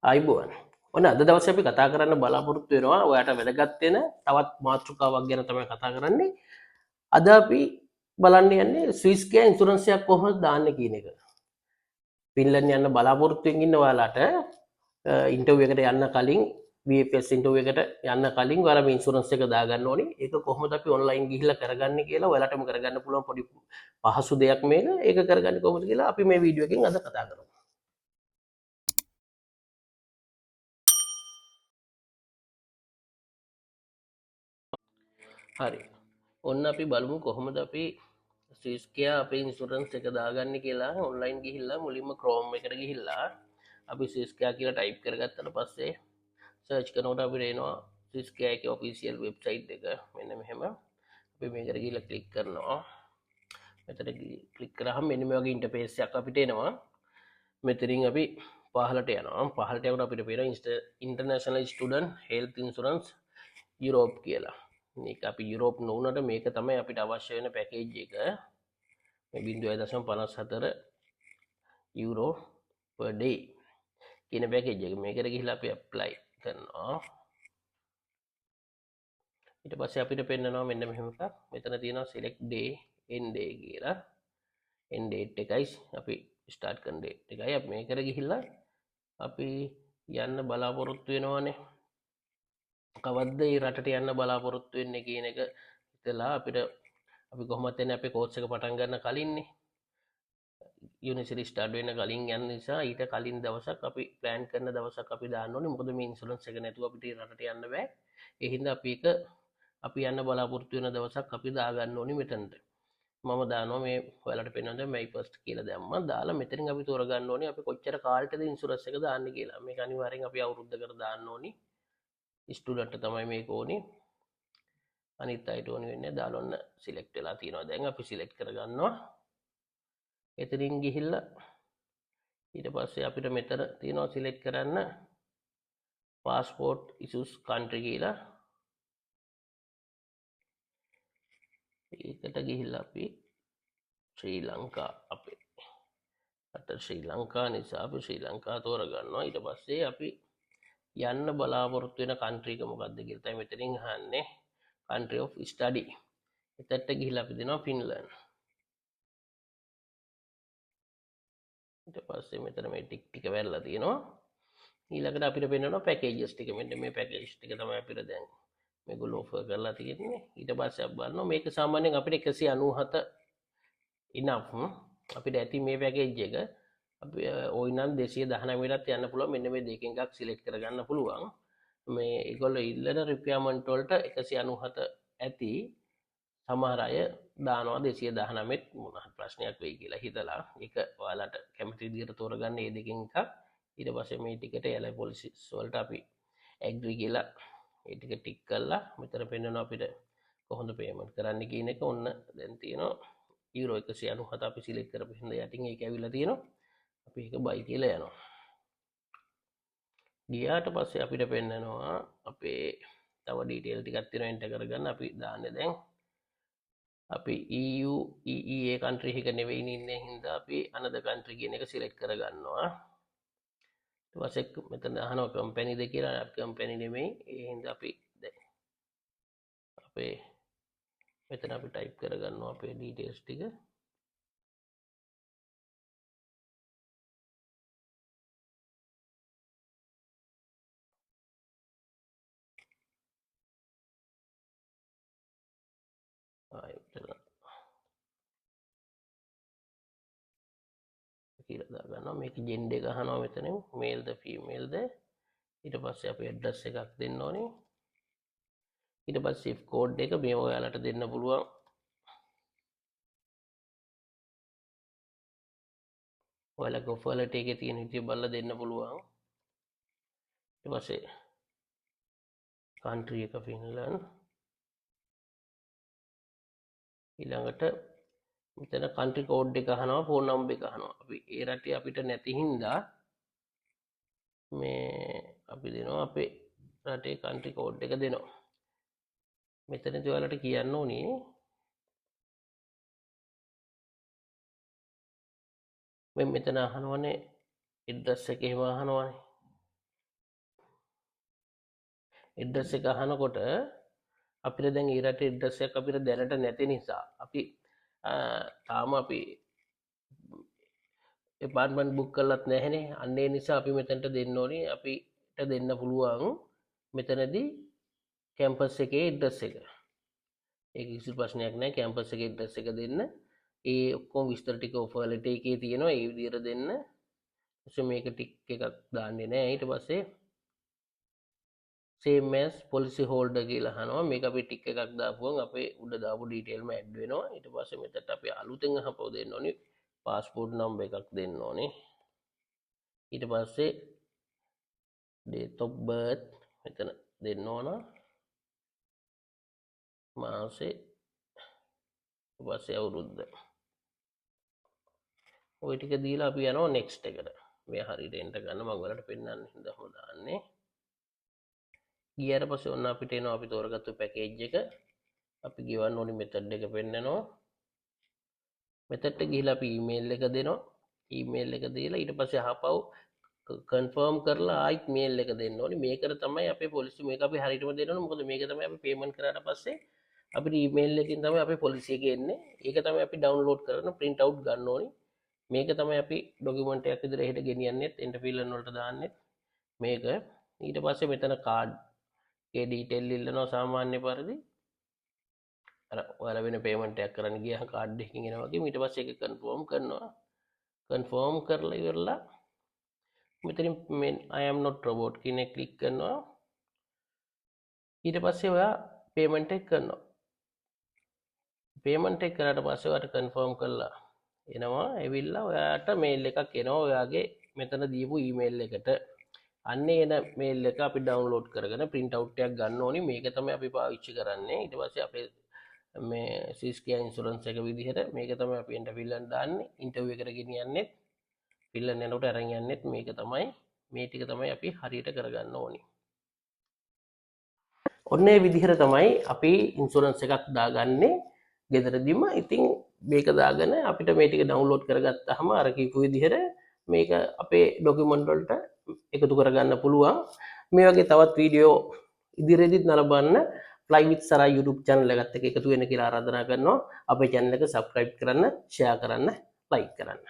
අයිබෝන් ඔන්න අද දවසේ අපි කතා කරන්න බලාපොරොත්තු වෙනවා ඔයාට වැදගත් වෙන තවත් මාතෘකාවක් ගැන තමයි කතා කරන්නේ. අද අපි බලන්න යන්නේ ස්විස් ගෑ ඉන්ෂුරන්ස් එකක් කොහොමද දාන්නේ කියන එක. ෆින්ලන්ඩ් යන්න බලාපොරොත්තුෙන් ඉන්න ඔයාලට ඉන්ටර්විව් එකට යන්න කලින් VFS ඉන්ටර්විව් එකට යන්න කලින් ඔයාලා මේ ඉන්ෂුරන්ස් එක දාගන්න ඕනේ. ඒක කොහොමද අපි ඔන්ලයින් ගිහිල්ලා කරගන්නේ කියලා ඔයාලටම කරගන්න පුළුවන් පොඩි පහසු දෙයක් මේක. ඒක කරගන්නේ කොහොමද කියලා අපි මේ වීඩියෝ එකෙන් අද කතා කරමු. හරි. ඔන්න අපි බලමු කොහොමද අපි ස්විස්කයා අපේ ඉන්සුරන්ස් එක දාගන්න කියලා ඔන්ලයින් ගිහිල්ලා මුලින්ම ක්‍රෝම් එකට ගිහිල්ලා අපි ස්විස්කයා කියලා ටයිප් කරගත්තට පස්සේ සර්ච් කරනකොට අපිට එනවා ස්විස්කයා එකේ ඔෆිෂියල් වෙබ්සයිට් එක මෙන්න මෙහෙම. අපි මේකට ගිහිල්ලා ක්ලික් කරනවා. මෙතන ක්ලික් කරාම මෙන්න මේ වගේ ඉන්ටර්ෆේස් එකක් අපිට එනවා. මෙතනින් අපි පහලට යනවා. පහලට යනකොට අපිට පේනවා international student health insurance Europe කියලා. මේක අපි යුරෝප් නොවුනට මේක තමයි අපිට අවශ්‍ය වෙන පැකේජ් එක. මේ 0.54 යුරෝ per day කියන පැකේජ් එක. මේකට ගිහිල්ලා අපි ඇප්ලයි කරනවා. ඊට පස්සේ අපිට පෙන්නනවා මෙන්න මෙහෙම එකක්. මෙතන තියෙනවා select day end day කියලා. end date එකයි අපි start කරන date එකයි. අපි මේකට ගිහිල්ලා අපි යන්න බලාපොරොත්තු වෙනවානේ. කවද්ද මේ රටට යන්න බලාපොරොත්තු වෙන්නේ කියන එක හිතලා අපිට අපි කොහොමත් එන්නේ අපේ කෝස් එක පටන් ගන්න කලින්නේ. යුනිවර්සිටි ස්ටාර්ට් වෙන්න කලින් යන නිසා ඊට කලින් දවසක් අපි ප්ලෑන් කරන දවසක් අපි දාන්න ඕනේ. මොකද මේ ඉන්ෂුරන්ස් එක නැතුව අපිට රටට යන්න බෑ. ඒ හින්දා අපි යන්න බලාපොරොත්තු වෙන දවසක් අපි දාගන්න ඕනේ මෙතනට. මම දානවා මේ ඔයාලට පෙන්වන්න May 1st කියලා දැම්මා. දාලා මෙතනින් අපි තෝරගන්න ඕනේ අපි කොච්චර කාලෙටද ඉන්ෂුරන්ස් එක දාන්නේ කියලා. මේක අනිවාර්යෙන් අපි අවුරුද්දකට දාන්න ඕනේ. ස්ටුඩන්ට් තමයි මේක ඕනේ. අනිත් අයට ඕනේ වෙන්නේ දාලා ඔන්න සිලෙක්ට් වෙලා තියෙනවා. දැන් අපි සිලෙක්ට් කරගන්නවා. එතනින් ගිහිල්ලා ඊට පස්සේ අපිට මෙතන තියෙනවා සිලෙක්ට් කරන්න passport issues country කියලා. ඒකට ගිහිල්ලා අපි ශ්‍රී ලංකා අපේ අත ශ්‍රී ලංකා නිසා අපි ශ්‍රී ලංකා තෝරගන්නවා. ඊට පස්සේ අපි යන්න බලාපොරොත්තු වෙන country එක මොකක්ද කියලා තමයි මෙතනින් අහන්නේ. country of study. එතනට ගිහිල්ලා අපි දෙනවා ෆින්ලන්ඩ්. ඊට පස්සේ මෙතන මේ ටික ටික වැරලා තියෙනවා. ඊළඟට අපිට පෙන්වනවා පැකේජස් ටික. මෙන්න මේ පැකේජ් ටික තමයි අපිට දැන් මේගොල්ලෝ ඔෆර් කරලා තියෙන්නේ. ඊට පස්සේ අපි බලනවා මේක සාමාන්‍යයෙන් අපිට 197 ඉනෆ්. අපිට ඇති මේ පැකේජ් එක අපි ওই නම් 219ටත් යන්න පුළුවන්. මෙන්න මේ දෙකෙන් එකක් සිලෙක්ට් කරගන්න පුළුවන්. මේ ඒගොල්ලෝ ඉල්ලන රික්වයර්මන්ට් වලට 197 ඇති. සමහර අය දානවා 219ත් මොන ප්‍රශ්නයක් වෙයි කියලා හිතලා. ඒක ඔයාලට කැමති විදිහට තෝරගන්න මේ දෙකෙන් එකක්. ඊට පස්සේ මේ ටිකට එයලා පොලිසිස් වලට අපි ඇග්‍රී කියලා ඒ ටික ටික් කරලා මෙතන පෙන්වනවා අපිට කොහොමද පේමන්ට් කරන්න කියන එක. ඔන්න දැන් තියෙනවා යුරෝ 197 අපි සිලෙක්ට් කරපු හින්දා යටින් ඒක ඇවිල්ලා තියෙනවා. අපි ඒක බයි කියලා යනවා. ගියාට පස්සේ අපිට පෙන්නනවා අපේ තව ඩීටේල් ටිකක් තියෙනවා එන්ටර් කරගන්න. අපි දාන්නේ දැන් අපි EU EEA country එක නෙවෙයි ඉන්නේ හින්දා අපි another country කියන එක සිලෙක්ට් කරගන්නවා. ඊට පස්සේ මෙතන අහනවා කම්පැනිද කියලා. අපි කම්පැනි නෙමෙයි. ඒ හින්දා අපි දැන් අපේ මෙතන අපි ටයිප් කරගන්නවා අපේ ඩීටේල්ස් ටික. කියලා දාගන්නවා. මේක ජෙන්ඩර් එක අහනවා මෙතනින් මේල්ද ෆීමේල්ද. ඊට පස්සේ අපි ඇඩ්‍රස් එකක් දෙන්න ඕනේ. ඊට පස්සේ සිෆ් කෝඩ් එක මේ ඔයාලට දෙන්න පුළුවන්. ඔයාලගේ ඔෆර් ලෙටර් එකේ තියෙන විදිය බලලා දෙන්න පුළුවන්. ඊට පස්සේ country එක ෆින්ලන්ඩ්. ඊළඟට මෙතන country code එක අහනවා, phone number එක අහනවා. අපි ඒ රටේ අපිට නැති හින්දා මේ අපි දෙනවා අපේ රටේ country code එක දෙනවා. මෙතනදී ඔයාලට කියන්න ඕනේ මෙතන අහනවනේ ඇඩ්‍රස් එක එහෙම අහනවනේ. එඩ්‍රස් එක අහනකොට අපිට දැන් ඒ රටේ එඩ්‍රස් එකක් අපිට දැනට නැති නිසා අපි තාම අපි එපාර්ට්මන්ට් බුක් කරලත් නැහැනේ. අන්න ඒ නිසා අපි මෙතනට දෙන්න ඕනේ. අපිට දෙන්න පුළුවන් මෙතනදී කැම්පස් එකේ එඩ්‍රස් එක. ඒක කිසි ප්‍රශ්නයක් නැහැ. කැම්පස් එකේ එඩ්‍රස් එක දෙන්න. ඒ ඔක්කොම විස්තර ටික ඔෆර් ලෙටර් එකේ තියෙනවා. ඒ විදිහට දෙන්න. මේක ටික් එකක් දාන්නේ නැහැ. ඊට පස්සේ same as policy holder කියලා අහනවා. මේක අපි ටික් එකක් දාපුවම අපේ උඩ දාපු ඩීටේල්ම ඇඩ් වෙනවා. ඊට පස්සේ මෙතනට අපි අලුතෙන් අහපව දෙන්න ඕනේ. පාස්පෝර්ට් නම්බර් එකක් දෙන්න ඕනේ. ඊට පස්සේ date of birth මෙතන දෙන්න ඕන. මාසේ ඊට පස්සේ අවුරුද්ද. ওই ටික දීලා අපි යනවා next එකට. මේ හරියට එන්ටර් ගන්න මම ඔයාලට පෙන්නන්න හින්දාම දාන්නේ. ගියාට පස්සේ ඔන්න අපිට එනවා අපි තෝරගත්තු පැකේජ් එක. අපි ගෙවන්න ඕනි මෙතඩ් එක පෙන්නනවා. මෙතඩ් එක ගිහිලා අපි ඊමේල් එක දෙනවා. ඊමේල් එක දීලා ඊට පස්සේ අහපව් කන්ෆර්ම් කරලා ආයිත් මේල් එක දෙන්න ඕනි. මේකට තමයි අපේ පොලිසි මේක අපි හරියටම දෙන්න ඕනේ. මොකද මේක තමයි අපි පේමන්ට් කරාට පස්සේ අපිට ඊමේල් එකකින් තමයි අපේ පොලිසි එක එන්නේ. ඒක තමයි අපි ඩවුන්ලෝඩ් කරන print out ගන්න ඕනි. මේක තමයි අපි ඩොකියුමන්ට් එකක් විදිහට එහෙට ගෙනියන්නෙත් එන්ටර්ෆිල්ලන් වලට දාන්නෙත් මේක. ඊට පස්සේ මෙතන කාඩ් ඒ ඩීටේල් ඉල්ලනවා සාමාන්‍ය පරිදි. අර ඔයාලා වෙන පේමන්ට් එකක් කරන්න ගියහම කාඩ් එකකින් එනවා වගේ. ඊට පස්සේ ඒක කන්ෆර්ම් කරනවා. කන්ෆර්ම් කරලා ඉවරලා මෙතනින් මේ I am not robot කියන එක ක්ලික් කරනවා. ඊට පස්සේ ඔයා පේමන්ට් එක කරනවා. පේමන්ට් එක කරාට පස්සේ ඔයාට කන්ෆර්ම් කරලා එනවා. එවිල්ලා ඔයාට මේල් එකක් එනවා ඔයාගේ මෙතන දීපු ඊමේල් එකට. අන්නේ එන මේල් එක අපි ඩවුන්ලෝඩ් කරගෙන print out එකක් ගන්න ඕනි. මේක තමයි අපි පාවිච්චි කරන්නේ. ඊට පස්සේ අපේ මේ සිස්කියා ඉන්ෂුරන්ස් එක විදිහට මේක තමයි අපි ඉන්ටර්වියුලන් දාන්නේ. ඉන්ටර්වියු එකට ගෙනියන්නේ. ෆිල්ලන් යනකොට අරන් යන්නෙත් මේක තමයි. මේ ටික තමයි අපි හරියට කරගන්න ඕනි. ඔන්න ඒ විදිහට තමයි අපි ඉන්ෂුරන්ස් එකක් දාගන්නේ ගෙදරදීම. ඉතින් මේක දාගෙන අපිට මේ ටික ඩවුන්ලෝඩ් කරගත්තාම අර කියපු විදිහට මේක අපේ ඩොකියුමන්ට් වලට එකතු කරගන්න පුළුවන්. මේ වගේ තවත් වීඩියෝ ඉදිරියේදීත් නරඹන්න fly with Sara YouTube channel එකත් එක්ක එකතු වෙන්න කියලා ආරාධනා කරනවා. අපේ channel එක subscribe කරන්න, share කරන්න, like කරන්න.